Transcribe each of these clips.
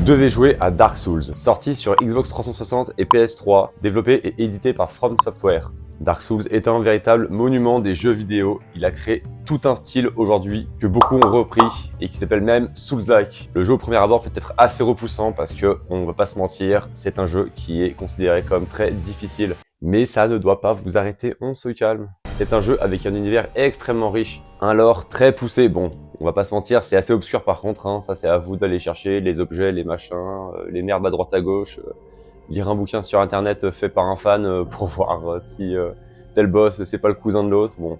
devez jouer à Dark Souls, sorti sur Xbox 360 et PS3, développé et édité par From Software. Dark Souls est un véritable monument des jeux vidéo. Il a créé tout un style aujourd'hui que beaucoup ont repris et qui s'appelle même Souls-like. Le jeu au premier abord peut être assez repoussant parce que, on va pas se mentir, c'est un jeu qui est considéré comme très difficile. Mais ça ne doit pas vous arrêter, on se calme. C'est un jeu avec un univers extrêmement riche, un lore très poussé. Bon, on va pas se mentir, c'est assez obscur par contre, hein. Ça c'est à vous d'aller chercher les objets, les machins, les merdes à droite à gauche. Lire un bouquin sur internet fait par un fan pour voir si tel boss c'est pas le cousin de l'autre. Bon.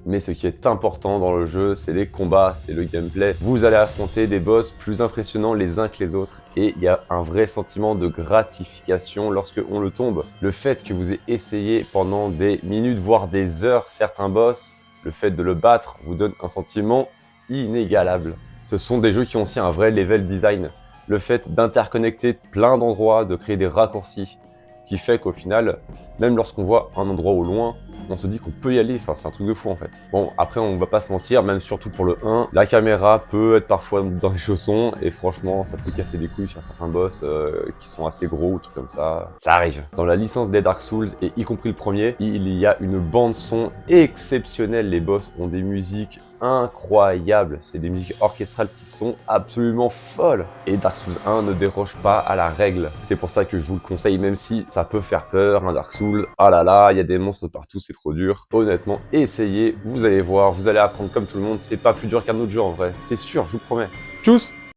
Mais ce qui est important dans le jeu, c'est les combats, c'est le gameplay. Vous allez affronter des boss plus impressionnants les uns que les autres et il y a un vrai sentiment de gratification lorsque on le tombe. Le fait que vous ayez essayé pendant des minutes, voire des heures certains boss, le fait de le battre vous donne un sentiment inégalable. Ce sont des jeux qui ont aussi un vrai level design. Le fait d'interconnecter plein d'endroits, de créer des raccourcis, ce qui fait qu'au final, même lorsqu'on voit un endroit au loin, on se dit qu'on peut y aller, enfin c'est un truc de fou en fait. Bon, après on va pas se mentir, même surtout pour le 1, la caméra peut être parfois dans les chaussons, et franchement ça peut casser des couilles sur certains boss qui sont assez gros ou trucs comme ça. Ça arrive. Dans la licence des Dark Souls, et y compris le premier, il y a une bande son exceptionnelle, les boss ont des musiques incroyables, c'est des musiques orchestrales qui sont absolument folles. Et Dark Souls 1 ne déroge pas à la règle. C'est pour ça que je vous le conseille, même si ça peut faire peur, un Dark Souls. Ah là là, il y a des monstres partout, c'est trop dur. Honnêtement, essayez, vous allez voir, vous allez apprendre comme tout le monde. C'est pas plus dur qu'un autre jeu en vrai, c'est sûr, je vous promets. Tchuss!